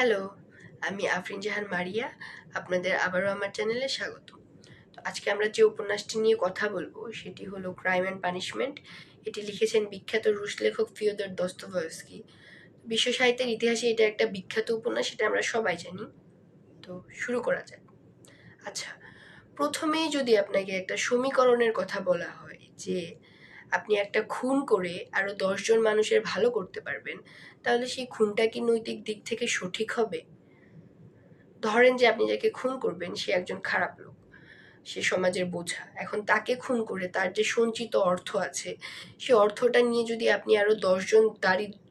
Hello, আমি আফরিন জাহান মারিয়া। আপনাদের আবারও আমার চ্যানেলে স্বাগত। তো আজকে আমরা যে উপন্যাসটি নিয়ে কথা বলবো সেটি হলো ক্রাইম অ্যান্ড পানিশমেন্ট। এটি লিখেছেন বিখ্যাত রুশ লেখক ফিওদর দস্তয়েভস্কি। বিশ্ব সাহিত্যের ইতিহাসে এটা একটা বিখ্যাত উপন্যাস, সেটা আমরা সবাই জানি। তো শুরু করা যাক। আচ্ছা, প্রথমেই যদি আপনাকে একটা সমীকরণের কথা বলা হয় যে আপনি একটা খুন করে আরো 10 জন মানুষের ভালো করতে পারবেন, তাহলে সেই খুনটা কি নৈতিক দিক থেকে সঠিক হবে? ধরেন যে আপনি যাকে খুন করবেন সে একজন খারাপ লোক, সে সমাজের বোঝা। এখন তাকে খুন করে তার যে সঞ্চিত অর্থ আছে, সে অর্থটা নিয়ে যদি আপনি আরো 10 জন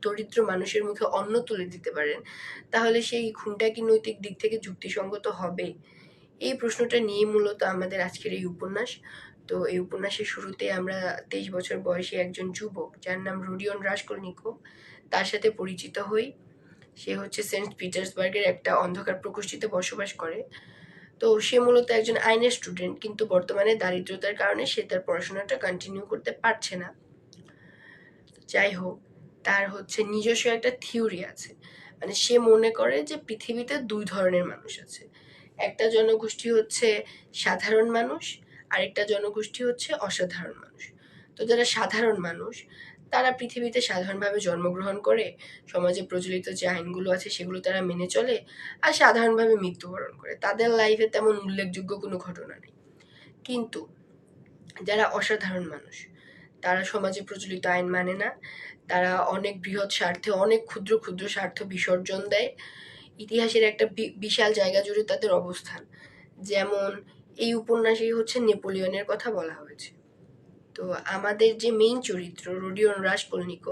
দরিদ্র মানুষের মুখে অন্ন তুলে দিতে পারেন, তাহলে সেই খুনটা কি নৈতিক দিক থেকে যুক্তিসঙ্গত হবে? এই প্রশ্নটা নিয়ে মূলত আমাদের আজকের এই উপন্যাস। তো এই উপন্যাসের শুরুতে আমরা 23 বছর বয়সী একজন যুবক যার নাম রোডিয়ন রাসকলনিকভ, তার সাথে পরিচিত হই। সে হচ্ছে সেন্ট পিটার্সবার্গের একটা অন্ধকার প্রকোষ্ঠীতে বসবাস করে। তো সে মূলত একজন আইনের স্টুডেন্ট, কিন্তু বর্তমানে দারিদ্রতার কারণে সে তার পড়াশোনাটা কন্টিনিউ করতে পারছে না। যাই হোক, তার হচ্ছে নিজস্ব একটা থিওরি আছে। মানে সে মনে করে যে পৃথিবীতে দুই ধরনের মানুষ আছে। একটা জনগোষ্ঠী হচ্ছে সাধারণ মানুষ, আরেকটা জনগোষ্ঠী হচ্ছে অসাধারণ মানুষ। তো যারা সাধারণ মানুষ, তারা পৃথিবীতে সাধারণভাবে জন্মগ্রহণ করে, সমাজে প্রচলিত যে আইনগুলো আছে সেগুলো তারা মেনে চলে, আর সাধারণভাবে মৃত্যুবরণ করে। তাদের লাইফে তেমন উল্লেখযোগ্য কোনো ঘটনা নেই। কিন্তু যারা অসাধারণ মানুষ, তারা সমাজে প্রচলিত আইন মানে না। তারা অনেক বৃহৎ স্বার্থে অনেক ক্ষুদ্র ক্ষুদ্র স্বার্থ বিসর্জন দেয়। ইতিহাসের একটা বিশাল জায়গা জুড়ে তাদের অবস্থান। যেমন এই উপন্যাসেই হচ্ছে নেপোলিয়নের কথা বলা হয়েছে। তো আমাদের যে মেইন চরিত্র রোডিয়ন রাসকলনিকভ,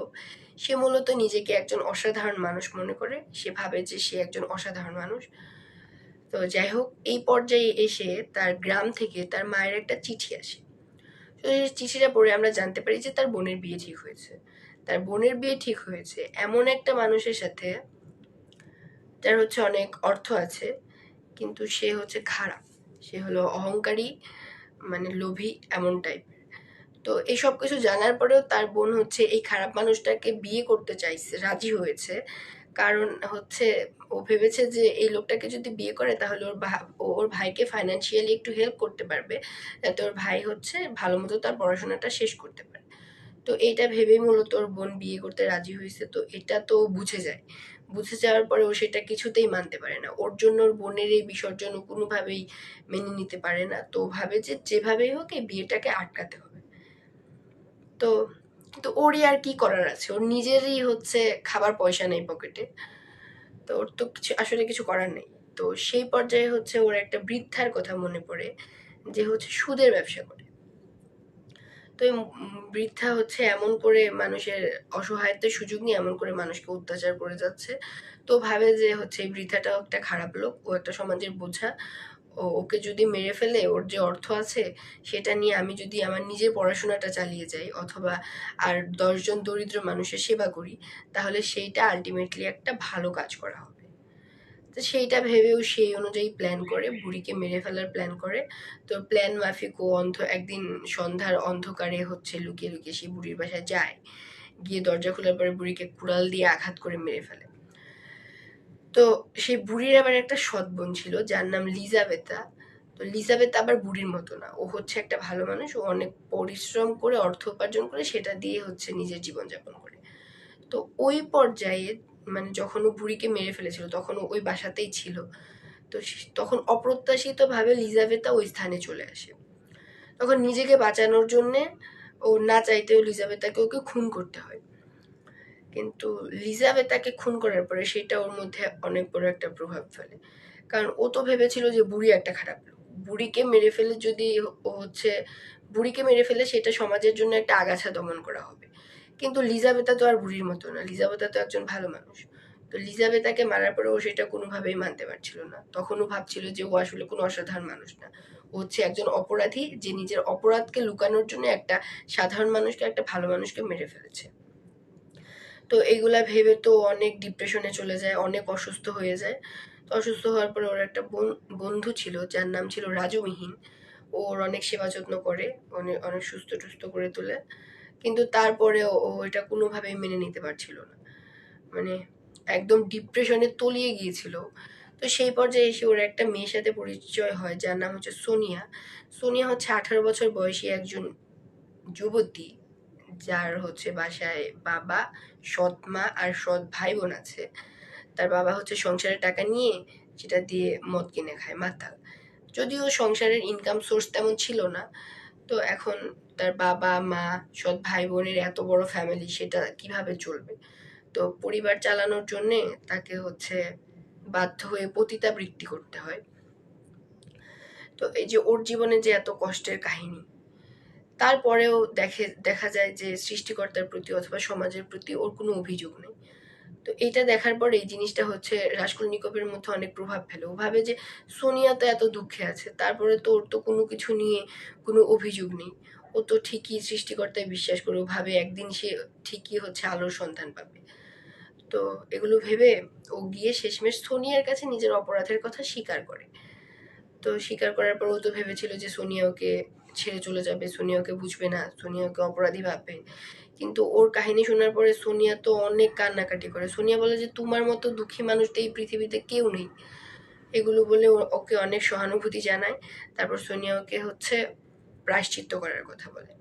সে মূলত নিজেকে একজন অসাধারণ মানুষ মনে করে। সে ভাবে যে সে একজন অসাধারণ মানুষ। তো যাই হোক, এই পর্যায়ে এসে তার গ্রাম থেকে তার মায়ের একটা চিঠি আসে। তো এই চিঠিটা পড়ে আমরা জানতে পারি যে তার বোনের বিয়ে ঠিক হয়েছে। তার বোনের বিয়ে ঠিক হয়েছে এমন একটা মানুষের সাথে যার হচ্ছে অনেক অর্থ আছে, কিন্তু সে হচ্ছে খারাপ। সে হলো অহংকারী, মানে লোভী এমন টাইপের। তো এই সব কিছু জানার পরেও তার বোন হচ্ছে এই খারাপ মানুষটাকে বিয়ে করতে চাইছে, রাজি হয়েছে। কারণ হচ্ছে ও ভেবেছে যে এই লোকটাকে যদি বিয়ে করে তাহলে ওর ভাইকে ফাইন্যান্সিয়ালি একটু হেল্প করতে পারবে, যাতে ওর ভাই হচ্ছে ভালো মতো তার পড়াশোনাটা শেষ করতে পারে। তো এইটা ভেবেই মূলত ওর বোন বিয়ে করতে রাজি হয়েছে। তো এটা তো বুঝে যায়। বুঝে যাওয়ার পরে ও সেটা কিছুতেই মানতে পারে না। ওর জন্য ওর বোনের এই বিসর্জন ও কোনোভাবেই মেনে নিতে পারে না। তো ও ভাবে যে যেভাবেই হোক এই বিয়েটাকে আটকাতে হবে। তো কিন্তু ওরই আর কি করার আছে, ওর নিজেরই হচ্ছে খাবার পয়সা নেই পকেটে। তো ওর তো কিছু আসলে কিছু করার নেই। তো সেই পর্যায়ে হচ্ছে ওর একটা বৃদ্ধার কথা মনে পড়ে, যে হচ্ছে সুদের ব্যবসা করে। তো এই বৃদ্ধা হচ্ছে এমন করে মানুষের অসহায়ত্বের সুযোগ নিয়ে এমন করে মানুষকে অত্যাচার করে যাচ্ছে। তো ভাবে যে হচ্ছে এই বৃদ্ধাটাও একটা খারাপ লোক, ও একটা সমাজের বোঝা। ওকে যদি মেরে ফেলে ওর যে অর্থ আছে সেটা নিয়ে আমি যদি আমার নিজের পড়াশোনাটা চালিয়ে যাই, অথবা আর 10 জন দরিদ্র মানুষের সেবা করি, তাহলে সেইটা আলটিমেটলি একটা ভালো কাজ করা হবে। তো সেইটা ভেবেও সেই অনুযায়ী প্ল্যান করে, বুড়িকে মেরে ফেলার প্ল্যান করে। তো প্ল্যান মাফিক ও একদিন সন্ধ্যার অন্ধকারে হচ্ছে লুকিয়ে লুকিয়ে সেই বুড়ির বাসায় যায়। গিয়ে দরজা খোলার পরে বুড়িকে কুড়াল দিয়ে আঘাত করে মেরে ফেলে। তো সেই বুড়ির আবার একটা সৎ বোন ছিল যার নাম লিজাবেতা। তো লিজাবেতা আবার বুড়ির মতো না, ও হচ্ছে একটা ভালো মানুষ। ও অনেক পরিশ্রম করে অর্থ উপার্জন করে সেটা দিয়ে হচ্ছে নিজের জীবনযাপন করে। তো ওই পর্যায়ে, মানে যখন ও বুড়িকে মেরে ফেলেছিল তখন ও ওই বাসাতেই ছিল। তো তখন অপ্রত্যাশিতভাবে লিজাবেথা ওই স্থানে চলে আসে। তখন নিজেকে বাঁচানোর জন্যে ও না চাইতেও লিজাবেথাকে ওকে খুন করতে হয়। কিন্তু লিজাবেথাকে খুন করার পরে সেটা ওর মধ্যে অনেক বড় একটা প্রভাব ফেলে। কারণ ও তো ভেবেছিল যে বুড়ি একটা খারাপ লোক। বুড়িকে মেরে ফেলে যদি ও হচ্ছে বুড়িকে মেরে ফেলে সেটা সমাজের জন্য একটা আগাছা দমন করা হবে। কিন্তু লিজাবেথা তো আর বুড়ির মতো না, লিজাবেথা তো একজন ভালো মানুষ। তো লিজাবেথাকে মারার পরে ও সেটা কোনোভাবেই মানতে পারছিল না। তখনও ভাবছিল যে ও আসলে কোনো অসাধারণ মানুষ না, ও হচ্ছে একজন অপরাধী যে নিজের অপরাধকে লুকানোর জন্য একটা সাধারণ মানুষকে, একটা ভালো মানুষকে মেরে ফেলেছে। তো এইগুলা ভেবে তো অনেক ডিপ্রেশনে চলে যায়, অনেক অসুস্থ হয়ে যায়। তো অসুস্থ হওয়ার পরে ওর একটা বন্ধু ছিল যার নাম ছিল রাজু মিহিন। ওর অনেক সেবা যত্ন করে, অনেক অনেক সুস্থ টুস্থ করে তোলে। কিন্তু তারপরেও ও এটা কোনোভাবেই মেনে নিতে পারছিল না। মানে একদম ডিপ্রেশনে তলিয়ে গিয়েছিল। তো সেই পর্যায়ে এসে ওর একটা মেয়ের সাথে পরিচয় হয় যার নাম হচ্ছে সোনিয়া। সোনিয়া হচ্ছে 18 বছর বয়সী একজন যুবতী, যার হচ্ছে বাসায় বাবা, সৎ মা আর সৎ ভাই বোন আছে। তার বাবা হচ্ছে সংসারের টাকা নিয়ে সেটা দিয়ে মদ কিনে খায়, মাতাল। যদিও সংসারের ইনকাম সোর্স তেমন ছিল না, তো এখন তার বাবা মা সৎ ভাই বোনের এত বড় ফ্যামিলি, সেটা কিভাবে চলবে? তো পরিবার চালানোর জন্যে তাকে হচ্ছে বাধ্য হয়ে পতিতাবৃত্তি করতে হয়। তো এই যে ওর জীবনে যে এত কষ্টের কাহিনী, তারপরেও দেখা যায় যে সৃষ্টিকর্তার প্রতি অথবা সমাজের প্রতি ওর কোনো অভিযোগ নেই। তো এটা দেখার পরে এই জিনিসটা হচ্ছে রাসকুলনিকভের মধ্যে অনেক প্রভাব ফেলে। ও ভাবে যে সোনিয়া তো এত দুঃখে আছে, তারপরে তো ওর তো কোনো কিছু নিয়ে কোনো অভিযোগ নেই, ও তো ঠিকই সৃষ্টিকর্তায় বিশ্বাস করে। ও ভাবে একদিন সে ঠিকই হচ্ছে আলোর সন্ধান পাবে। তো এগুলো ভেবে ও গিয়ে শেষমেশ সোনিয়ার কাছে নিজের অপরাধের কথা স্বীকার করে। তো স্বীকার করার পর ও তো ভেবেছিল যে সোনিয়া ওকে ছেড়ে চলে যাবে, সোনিয়া ওকে বুঝবে না, সোনিয়া ওকে অপরাধী ভাববে। কিন্তু ওর কাহিনী শোনার পরে সোনিয়া তো অনেক কান্নাকাটি করে। সোনিয়া বলে যে তোমার মতো দুঃখী মানুষ তো এই পৃথিবীতে কেউ নেই। এগুলো বলে ওকে অনেক সহানুভূতি জানায়। তারপর সোনিয়া ওকে হচ্ছে প্রায়শ্চিত্ত করার কথা বলে,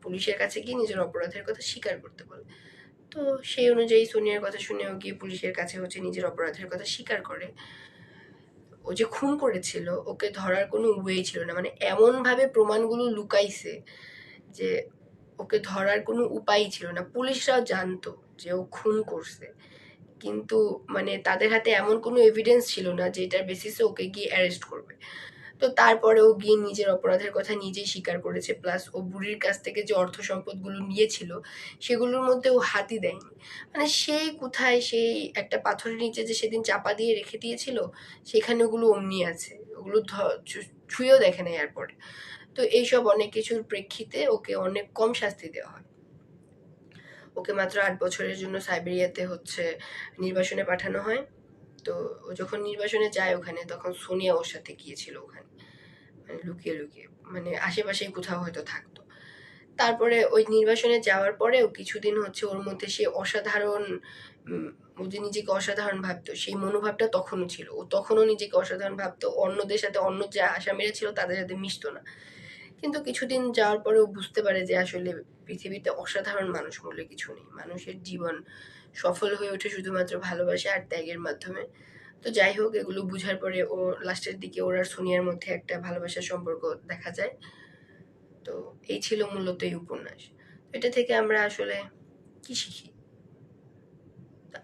পুলিশের কাছে গিয়ে নিজের অপরাধের কথা স্বীকার করতে বলে। তো সেই অনুযায়ী সোনিয়ার কথা শুনে ও গিয়ে পুলিশের কাছে হচ্ছে নিজের অপরাধের কথা স্বীকার করে। ও যে খুন করেছিল ওকে ধরার কোনো ওয়ে ছিল না, মানে এমন ভাবে প্রমাণগুলো লুকাইছে যে ওকে ধরার কোনো উপায়ই ছিল না। পুলিশরাও জানতো যে ও খুন করছে, কিন্তু মানে তাদের হাতে এমন কোনো এভিডেন্স ছিল না যে এটার বেসিসে ওকে গিয়ে অ্যারেস্ট করবে। তো তারপরে ও গিয়ে নিজের অপরাধের কথা নিজেই স্বীকার করেছে, প্লাস ও বুড়ির কাছ থেকে যে অর্থ সম্পদগুলো নিয়েছিল সেগুলোর মধ্যে ও হাতই দেয়নি। মানে সেই কোথায় সেই একটা পাথরের নিচে যে সেদিন চাপা দিয়ে রেখে দিয়েছিল, সেখানে ওগুলো অমনি আছে, ওগুলো ছুঁয়েও দেখে নেয় এরপরে। তো এইসব অনেক কিছুর প্রেক্ষিতে ওকে অনেক কম শাস্তি দেওয়া হয়। ওকে মাত্র 8 বছরের জন্য সাইবেরিয়াতে হচ্ছে নির্বাসনে পাঠানো হয়। তো ও যখন নির্বাসনে যায় ওখানে, তখন সোনিয়া ওর সাথে গিয়েছিল ওখানে, মানে লুকিয়ে লুকিয়ে, মানে আশেপাশেই কোথাও হয়তো থাকতো। তারপরে ওই নির্বাসনে যাওয়ার পরেও কিছুদিন হচ্ছে ওর মধ্যে সে অসাধারণ, ও যে নিজেকে অসাধারণ ভাবতো সেই মনোভাবটা তখনও ছিল। ও তখনও নিজেকে অসাধারণ ভাবতো, অন্যদের সাথে, অন্য যে আসামিরা ছিল তাদের সাথে মিশতো না। কিন্তু কিছুদিন যাওয়ার পরে ও বুঝতে পারে যে আসলে পৃথিবীতে অসাধারণ মানুষ বলে কিছু নেই। মানুষের জীবন সফল হয়ে ওঠে শুধুমাত্র ভালোবাসা আর ত্যাগের মাধ্যমে। তো যাই হোক, এগুলো বুঝার পরে ও লাস্টের দিকে ওর আর সোনিয়ার মধ্যে একটা ভালোবাসার সম্পর্ক দেখা যায়। তো এই ছিল মূলত এই উপন্যাস। এটা থেকে আমরা আসলে কি শিখি?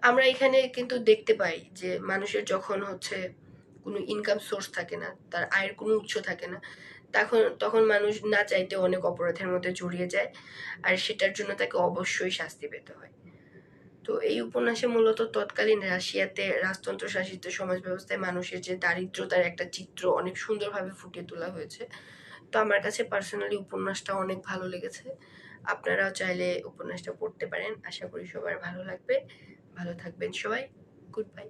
আমরা এখানে কিন্তু দেখতে পাই যে মানুষের যখন হচ্ছে কোনো ইনকাম সোর্স থাকে না, তার আয়ের কোনো উৎস থাকে না, তখন মানুষ না চাইতে অনেক অপরাধের মধ্যে জড়িয়ে যায়, আর সেটার জন্য তাকে অবশ্যই শাস্তি পেতে হয়। তো এই উপন্যাসে মূলত তৎকালীন রাশিয়াতে রাজতন্ত্র শাসিত সমাজ ব্যবস্থায় মানুষের যে দারিদ্রতার একটা চিত্র অনেক সুন্দরভাবে ফুটিয়ে তোলা হয়েছে। তো আমার কাছে পার্সোনালি উপন্যাসটা অনেক ভালো লেগেছে। আপনারাও চাইলে উপন্যাসটা পড়তে পারেন। আশা করি সবার ভালো লাগবে। ভালো থাকবেন সবাই। Good bye.